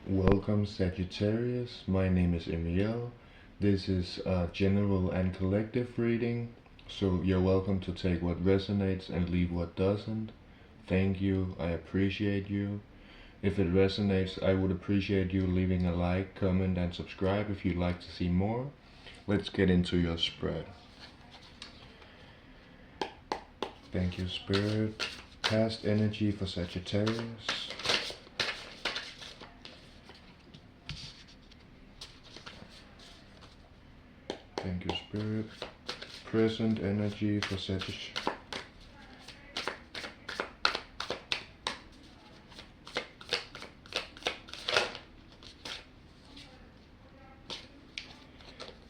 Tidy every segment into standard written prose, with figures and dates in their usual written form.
Welcome Sagittarius, my name is Emil. This is a general and collective reading, so you're welcome to take what resonates and leave what doesn't. Thank you, I appreciate you. If it resonates, I would appreciate you leaving a like, comment and subscribe if you'd like to see more. Let's get into your spread. Thank you, Spirit. Past energy for Sagittarius. Thank you, Spirit. Present energy for Sagittarius.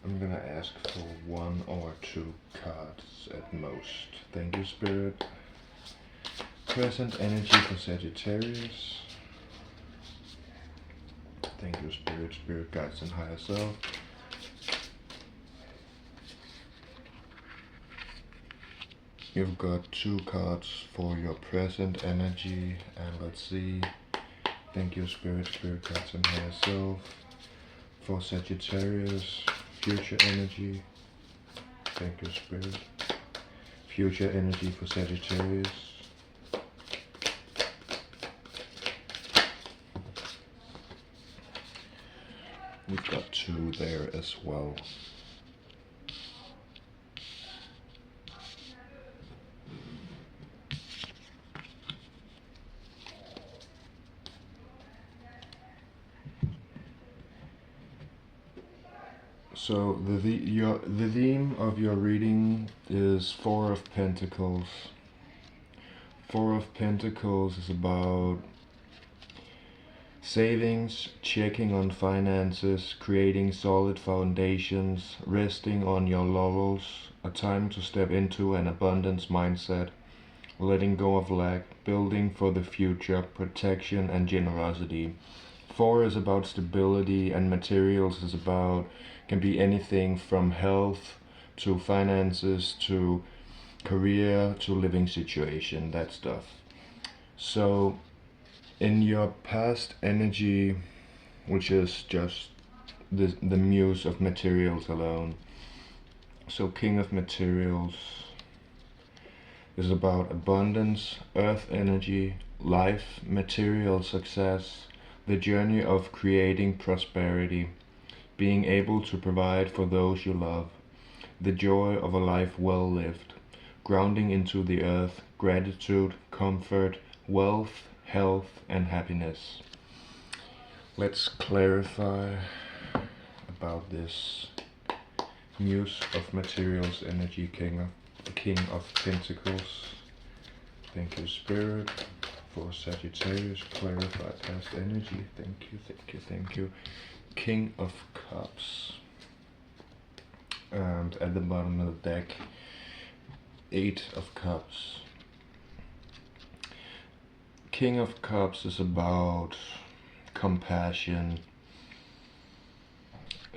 I'm gonna ask for one or two cards at most. Thank you, Spirit. Present energy for Sagittarius. Thank you, Spirit, Spirit guides and higher self. You've got two cards for your present energy, and let's see. Thank you, Spirit, Spirit guides and higher self. For Sagittarius, future energy. Thank you, Spirit. Future energy for Sagittarius. We've got two there as well. So the theme of your reading is Four of Pentacles. Four of Pentacles is about savings, checking on finances, creating solid foundations, resting on your laurels, a time to step into an abundance mindset, letting go of lack, building for the future, protection and generosity. Four is about stability, and materials is about, can be anything from health to finances to career to living situation, that stuff. So in your past energy, which is just the Muse of materials alone, so King of Materials is about abundance, earth energy, life, material success, the journey of creating prosperity, being able to provide for those you love, the joy of a life well lived, grounding into the earth, gratitude, comfort, wealth, health and happiness. Let's clarify about this Muse of Materials energy, King of Pentacles. Thank you, Spirit. For Sagittarius, clarify past energy. Thank you, thank you, thank you. King of Cups. And at the bottom of the deck, Eight of Cups. King of Cups is about compassion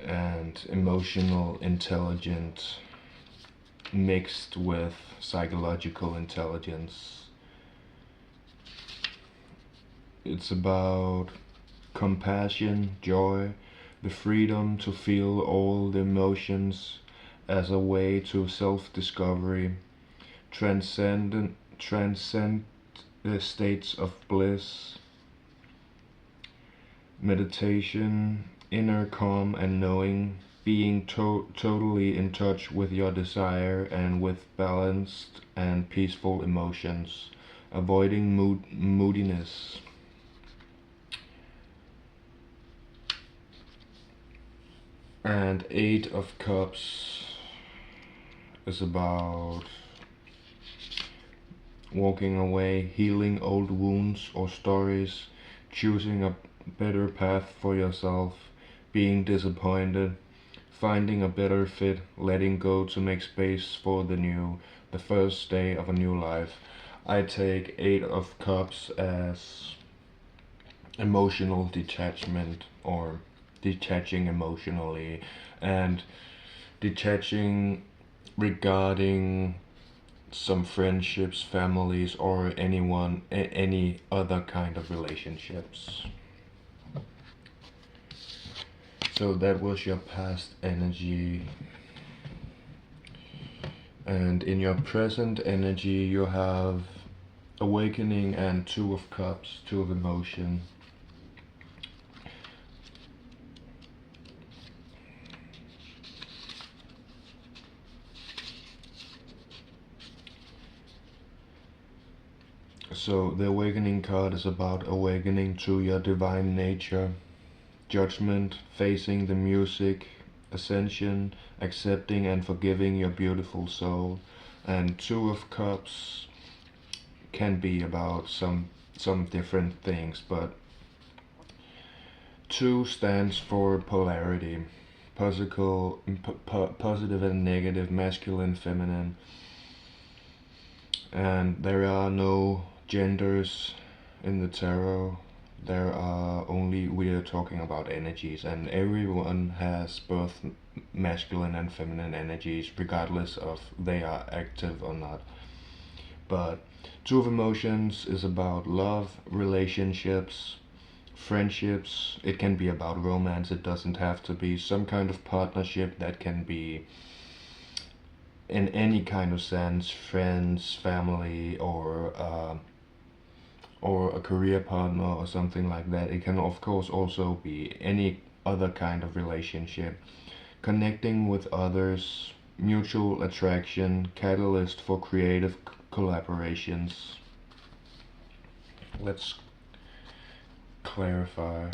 and emotional intelligence mixed with psychological intelligence. It's about compassion, joy, the freedom to feel all the emotions as a way to self-discovery, transcend the states of bliss, meditation, inner calm and knowing, being totally in touch with your desire and with balanced and peaceful emotions, avoiding moodiness. And Eight of Cups is about walking away, healing old wounds or stories, choosing a better path for yourself, being disappointed, finding a better fit, letting go to make space for the new, the first day of a new life. I take Eight of Cups as emotional detachment, or detaching emotionally, and detaching regarding some friendships, families, or any other kind of relationships. So that was your past energy. And in your present energy, you have awakening and Two of Cups, Two of Emotion. So the awakening card is about awakening to your divine nature, judgment, facing the music, ascension, accepting and forgiving your beautiful soul. And Two of Cups can be about some different things, but two stands for polarity, positive and negative, masculine, feminine, and there are no genders in the tarot. There are only, we are talking about energies, and everyone has both masculine and feminine energies regardless of they are active or not. But Two of Emotions is about love, relationships, friendships. It can be about romance. It doesn't have to be some kind of partnership. That can be in any kind of sense, friends, family, or a career partner or something like that. It can of course also be any other kind of relationship. Connecting with others, mutual attraction, catalyst for creative collaborations. Let's clarify.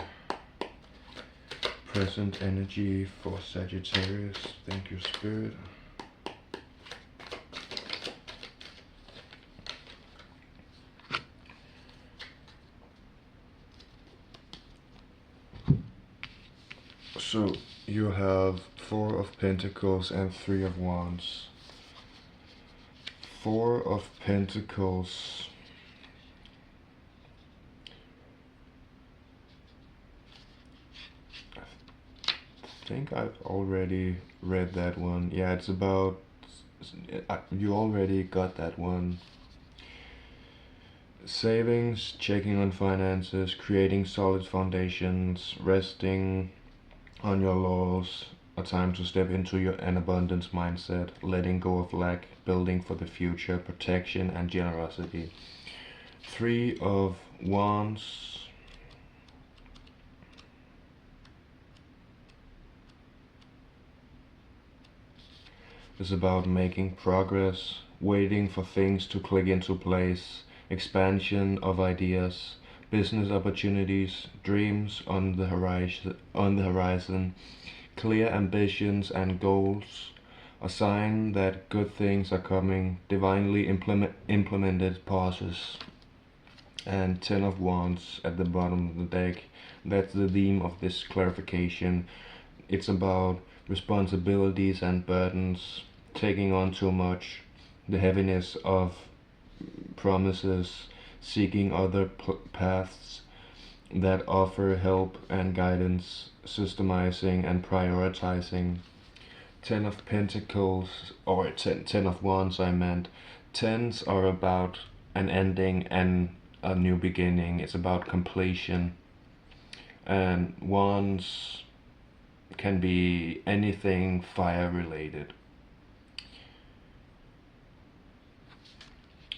Present energy for Sagittarius. Thank you, Spirit. So you have Four of Pentacles and Three of Wands. Four of Pentacles. I think I've already read that one. Yeah, it's about, you already got that one. Savings, checking on finances, creating solid foundations, resting on your laurels, a time to step into an abundance mindset, letting go of lack, building for the future, protection and generosity. Three of Wands. Is about making progress, waiting for things to click into place, expansion of ideas, business opportunities, dreams on the horizon, clear ambitions and goals, a sign that good things are coming, divinely implemented pauses. And Ten of Wands at the bottom of the deck. That's the theme of this clarification. It's about responsibilities and burdens, taking on too much, the heaviness of promises, seeking other paths that offer help and guidance, systemizing and prioritizing. Ten of Pentacles, or ten of Wands I meant. Tens are about an ending and a new beginning. It's about completion. And Wands can be anything fire related.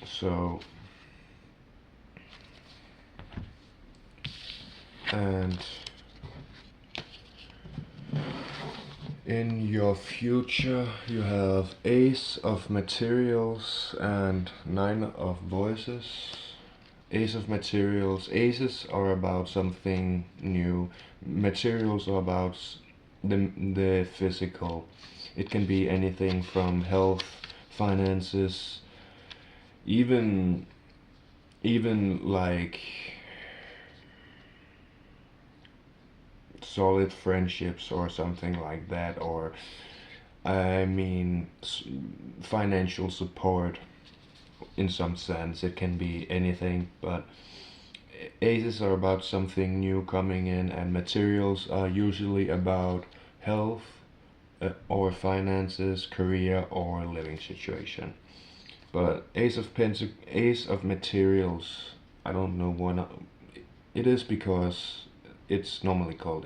So, and in your future you have Ace of Materials and Nine of Voices. Ace of Materials. Aces are about something new. Materials are about the physical. It can be anything from health, finances, even like solid friendships or something like that, or I mean financial support in some sense. It can be anything, but aces are about something new coming in, and materials are usually about health, or finances, career, or living situation. But Ace of Materials, I don't know why not. It is because it's normally called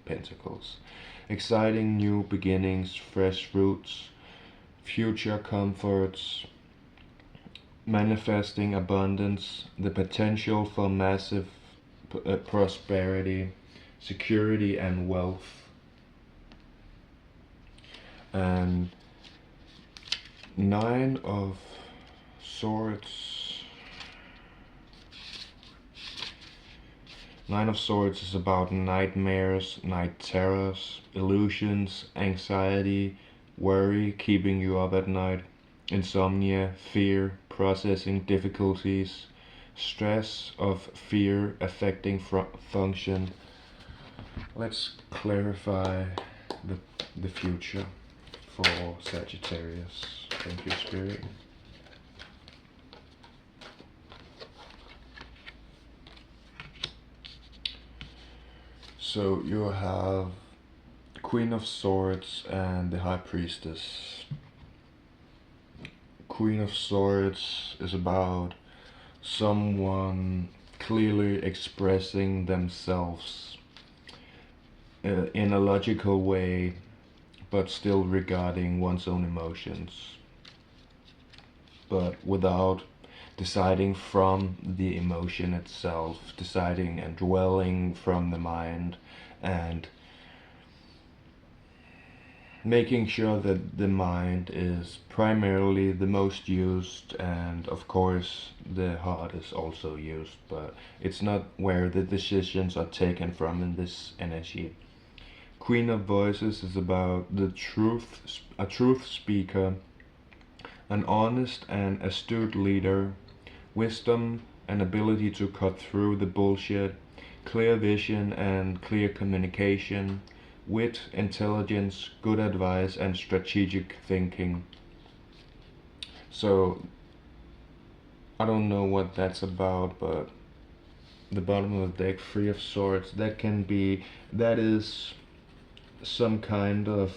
Pentacles. Exciting new beginnings, fresh fruits, future comforts, manifesting abundance, the potential for massive prosperity, security and wealth. And Nine of Swords. Nine of Swords is about nightmares, night terrors, illusions, anxiety, worry keeping you up at night, insomnia, fear, processing difficulties, stress of fear affecting function. Let's clarify the future for Sagittarius. Thank you, Spirit. So you have Queen of Swords and the High Priestess. Queen of Swords is about someone clearly expressing themselves in a logical way, but still regarding one's own emotions, but without deciding from the emotion itself, deciding and dwelling from the mind, and making sure that the mind is primarily the most used, and of course the heart is also used, but it's not where the decisions are taken from in this energy. Queen of Voices is about the truth, a truth speaker, an honest and astute leader, wisdom and ability to cut through the bullshit, clear vision and clear communication, wit, intelligence, good advice and strategic thinking. So I don't know what that's about, but the bottom of the deck, Three of Swords, that is some kind of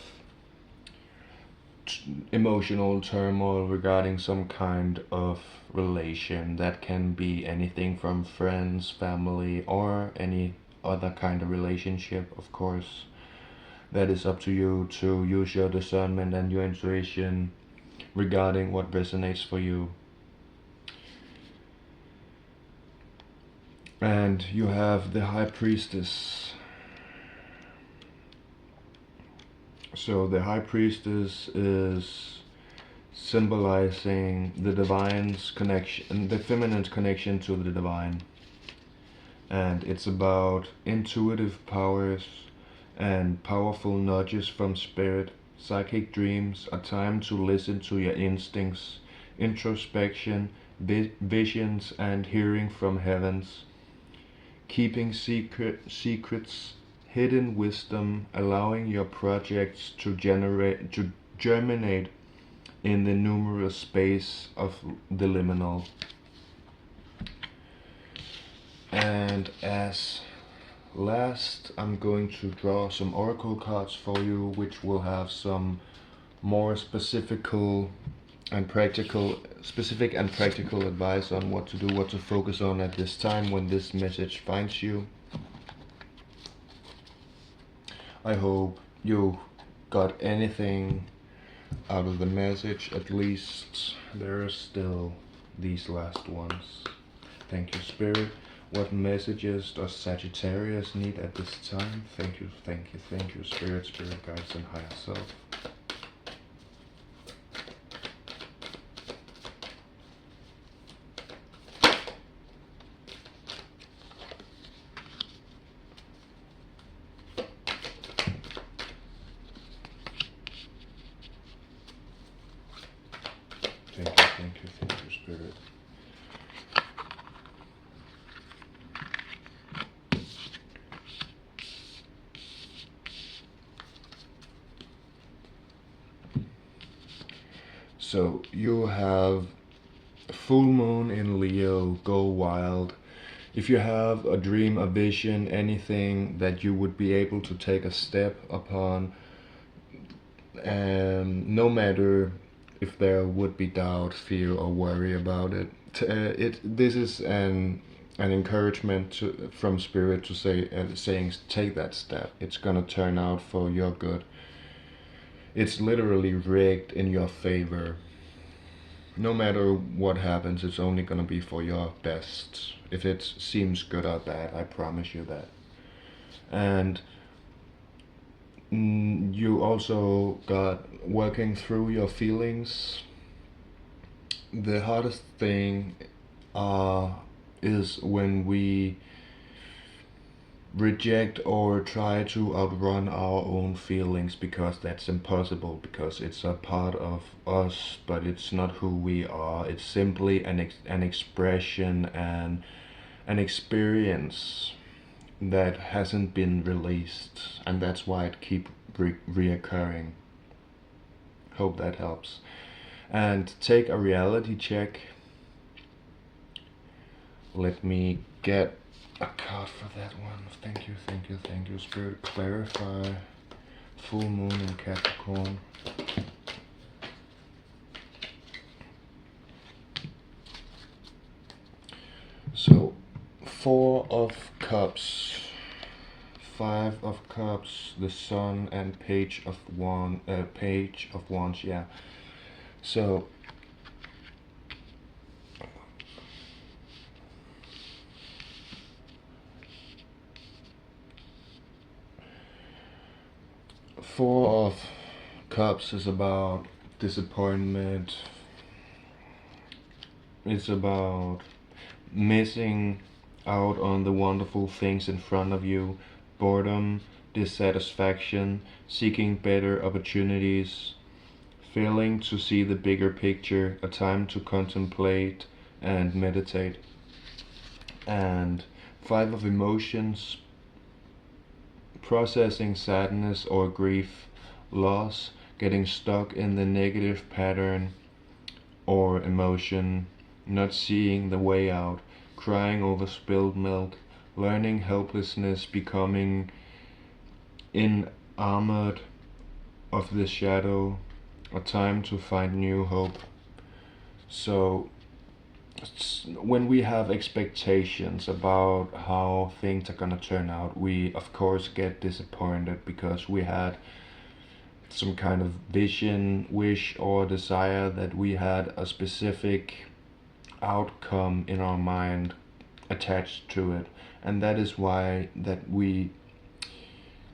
emotional turmoil regarding some kind of relation. That can be anything from friends, family, or any other kind of relationship. Of course, that is up to you to use your discernment and your intuition regarding what resonates for you. And you have the High Priestess. So the High Priestess is symbolizing the divine's connection, the feminine's connection to the divine. And it's about intuitive powers and powerful nudges from spirit, psychic dreams, a time to listen to your instincts, introspection, visions and hearing from heavens, keeping secrets, hidden wisdom, allowing your projects to germinate in the numerous space of the liminal. And as last, I'm going to draw some oracle cards for you, which will have some more specific and practical advice on what to do, what to focus on at this time when this message finds you. I hope you got anything out of the message. At least there are still these last ones. Thank you, Spirit. What messages does Sagittarius need at this time? Thank you, thank you, thank you, Spirit, Spirit guides and higher self. Thank you, Spirit. So you have full moon in Leo, go wild. If you have a dream, a vision, anything that you would be able to take a step upon, and no matter if there would be doubt, fear or worry about it, this is an an encouragement from spirit to say, saying take that step. It's gonna turn out for your good. It's literally rigged in your favor. No matter what happens, it's only gonna be for your best. If it seems good or bad, I promise you that. And you also got working through your feelings. The hardest thing is when we reject or try to outrun our own feelings, because that's impossible, because it's a part of us, but it's not who we are. It's simply an expression and an experience that hasn't been released, and that's why it keeps reoccurring. Hope that helps. And take a reality check. Let me get a card for that one. Thank you, thank you, thank you. Spirit, clarify. Full moon in Capricorn. So, 4 of Cups, 5 of Cups, the Sun, and Page of Wands. Yeah. So, Four of Cups is about disappointment. It's about missing out on the wonderful things in front of you, boredom, dissatisfaction, seeking better opportunities, failing to see the bigger picture, a time to contemplate and meditate. And 5 of Emotions, processing sadness or grief, loss, getting stuck in the negative pattern or emotion, not seeing the way out, crying over spilled milk, learning helplessness, becoming enamored of the shadow, a time to find new hope. So when we have expectations about how things are gonna turn out, we of course get disappointed because we had some kind of vision, wish, or desire that we had a specific outcome in our mind attached to it, and that is why that we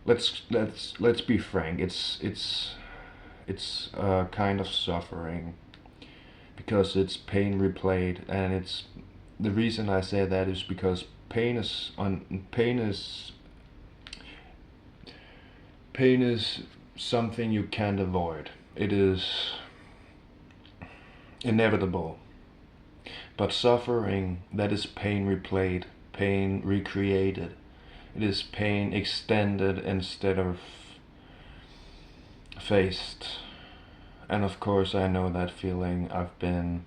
let's be frank. It's a kind of suffering, because it's pain replayed, and it's the reason I say that is because pain is something you can't avoid. It is inevitable. But suffering, that is pain replayed, pain recreated. It is pain extended instead of faced. And of course I know that feeling. I've been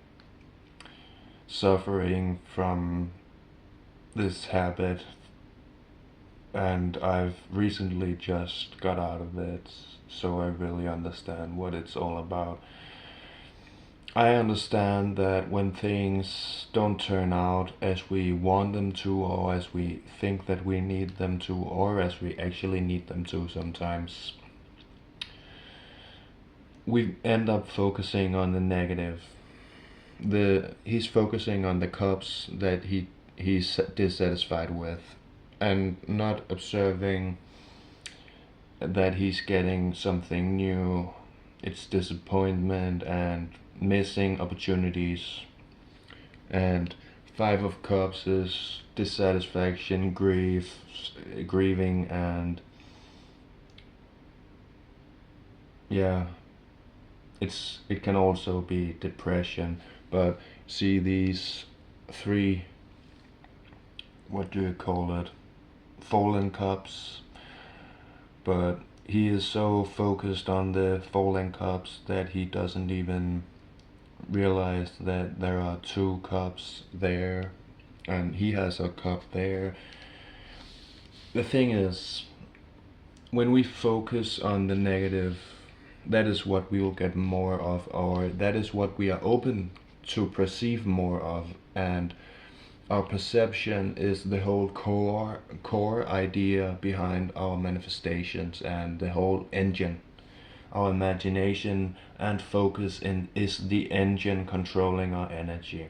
suffering from this habit, and I've recently just got out of it, so I really understand what it's all about. I understand that when things don't turn out as we want them to, or as we think that we need them to, or as we actually need them to sometimes, we end up focusing on the negative. He's focusing on the cups that he's dissatisfied with, and not observing that he's getting something new. It's disappointment and missing opportunities. And 5 of Cups is dissatisfaction, grieving, and yeah, it can also be depression. But see, these 3, what do you call it, fallen cups, but he is so focused on the fallen cups that he doesn't even realize that there are 2 cups there, and he has a cup there. The thing is, when we focus on the negative, that is what we will get more of, or that is what we are open to perceive more of. And Our perception is the whole core idea behind our manifestations and the whole engine. Our imagination and focus is the engine controlling our energy.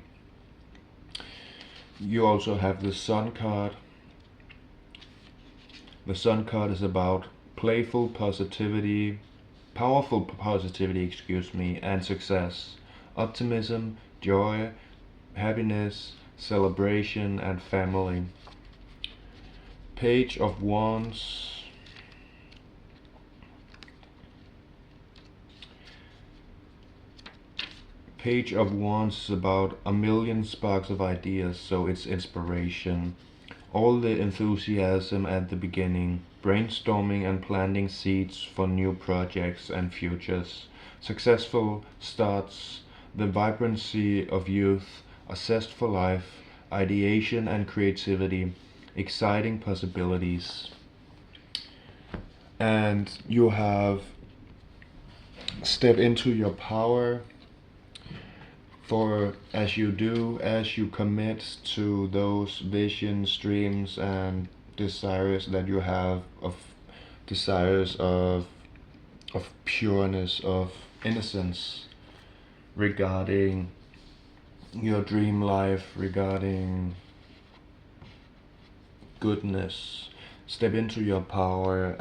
You also have the Sun card. The Sun card is about playful positivity, powerful positivity, and success, optimism, joy, happiness, celebration, and family. Page of Wands. Page of Wands is about a million sparks of ideas, so it's inspiration. All the enthusiasm at the beginning, brainstorming and planting seeds for new projects and futures. Successful starts, the vibrancy of youth, a zest for life, ideation and creativity, exciting possibilities. And you have step into your power. For as you commit to those visions, dreams, and desires that you have, of desires of pureness, of innocence, regarding your dream life, regarding goodness, step into your power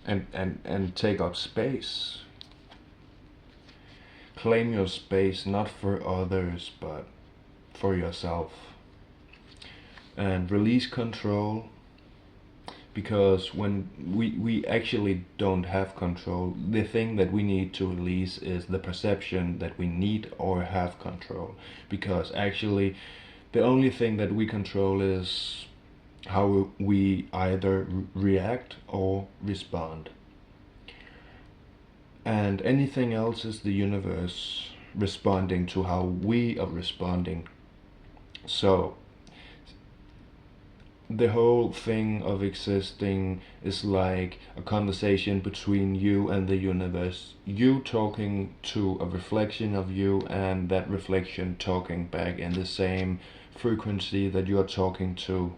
and take up space. Claim your space, not for others, but for yourself. And release control, because when we actually don't have control, the thing that we need to release is the perception that we need or have control. Because actually, the only thing that we control is how we either react or respond. And anything else is the universe responding to how we are responding. So the whole thing of existing is like a conversation between you and the universe. You talking to a reflection of you, and that reflection talking back in the same frequency that you are talking to.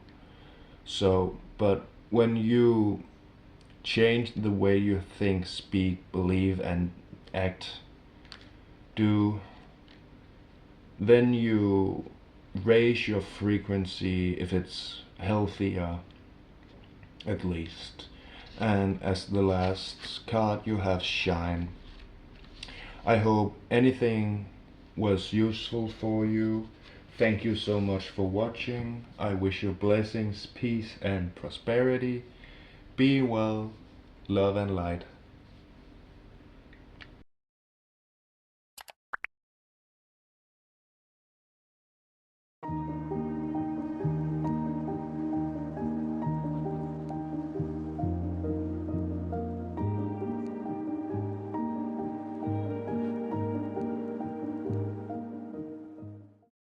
So, but when you change the way you think, speak, believe, and act, then you raise your frequency, if it's healthier, at least. And as the last card, you have Shine. I hope anything was useful for you. Thank you so much for watching. I wish you blessings, peace, and prosperity. Be well, love and light.